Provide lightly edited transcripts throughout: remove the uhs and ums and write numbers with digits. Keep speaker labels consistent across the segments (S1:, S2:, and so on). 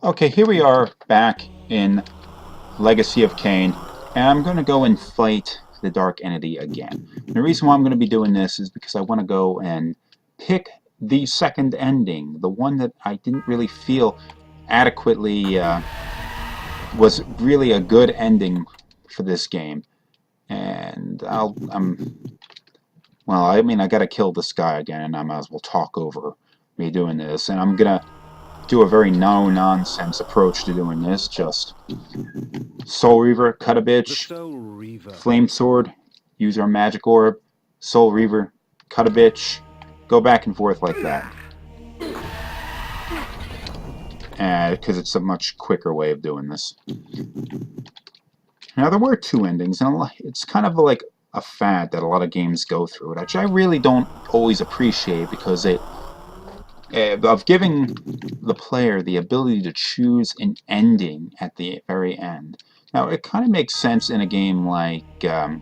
S1: Okay, here we are back in Legacy of Kain, and I'm going to go and fight the Dark Entity again. And the reason why I'm going to be doing this is because I want to go and pick the second ending, the one that I didn't really feel adequately was really a good ending for this game. And well, I mean, I got to kill this guy again, and I might as well talk over me doing this. And I'm going to do a very no-nonsense approach to doing this, just Soul Reaver, cut a
S2: The
S1: bitch,
S2: Soul Reaver.
S1: Flame Sword, use our magic orb, Soul Reaver, cut a bitch, go back and forth like that. Because it's a much quicker way of doing this. Now, there were two endings, and it's kind of like a fad that a lot of games go through, which I really don't always appreciate because of giving the player the ability to choose an ending at the very end. Now, it kind of makes sense in a game like in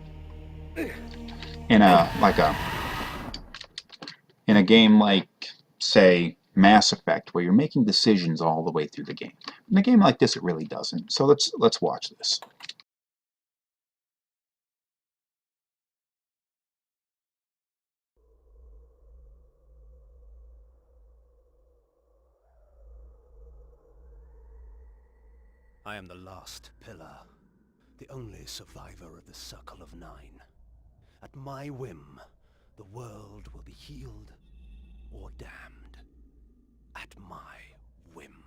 S1: a like a in a game like, say, Mass Effect, where you're making decisions all the way through the game. In a game like this, it really doesn't. So let's watch this.
S2: I am the last pillar, the only survivor of the Circle of Nine. At my whim, the world will be healed or damned. At my whim.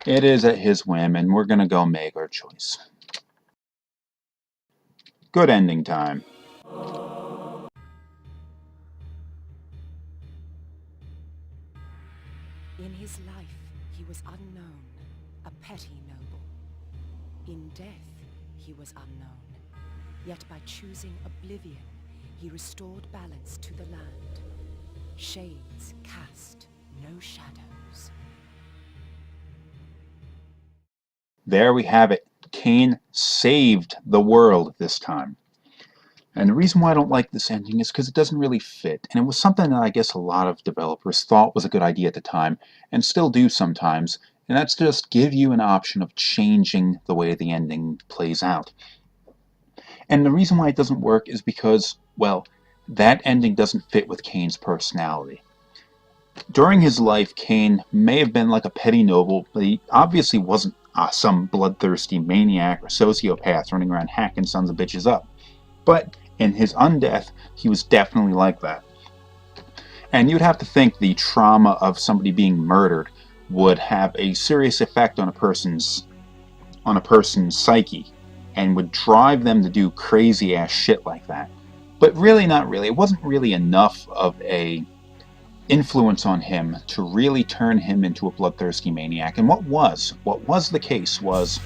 S1: It is at his whim, and we're gonna go make our choice. Good ending time.
S3: In his life, he was unknown, a petty noble. In death, he was unknown. Yet by choosing oblivion, he restored balance to the land. Shades cast no shadows.
S1: There we have it. Kain saved the world this time. And the reason why I don't like this ending is because it doesn't really fit. And it was something that I guess a lot of developers thought was a good idea at the time, and still do sometimes, and that's to just give you an option of changing the way the ending plays out. And the reason why it doesn't work is because, well, that ending doesn't fit with Kain's personality. During his life, Kain may have been like a petty noble, but he obviously wasn't some bloodthirsty maniac or sociopath running around hacking sons of bitches up. But in his undeath, he was definitely like that. And you'd have to think the trauma of somebody being murdered would have a serious effect on a person's psyche and would drive them to do crazy ass shit like that. But really not really. It wasn't really enough of a influence on him to really turn him into a bloodthirsty maniac. And what was the case was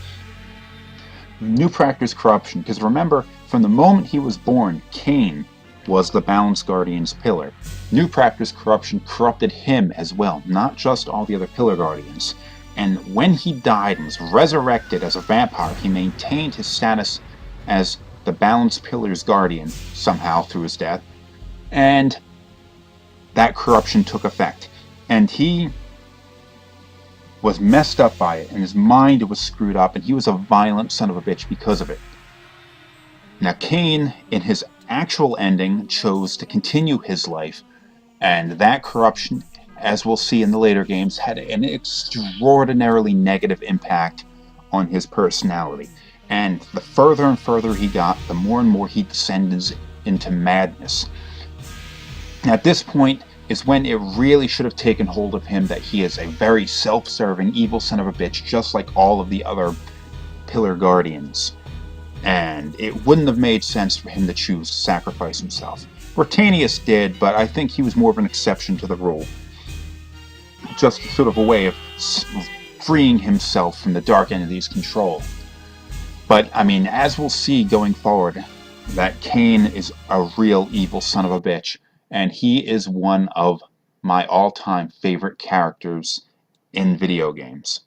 S1: New Practice corruption, because remember, from the moment he was born, Kain was the Balance Guardian's pillar. New Practice corruption corrupted him as well, not just all the other Pillar Guardians. And when he died and was resurrected as a vampire, he maintained his status as the Balance Pillar's guardian, somehow through his death, and that corruption took effect. And he was messed up by it, and his mind was screwed up, and he was a violent son of a bitch because of it. Now, Kain, in his actual ending, chose to continue his life, and that corruption, as we'll see in the later games, had an extraordinarily negative impact on his personality. And the further and further he got, the more and more he descended into madness. At this point is when it really should have taken hold of him that he is a very self-serving, evil son of a bitch, just like all of the other Pillar Guardians. And it wouldn't have made sense for him to choose to sacrifice himself. Britannius did, but I think he was more of an exception to the rule. Just sort of a way of freeing himself from the Dark Entity's control. But, I mean, as we'll see going forward, that Kain is a real evil son of a bitch. And he is one of my all-time favorite characters in video games.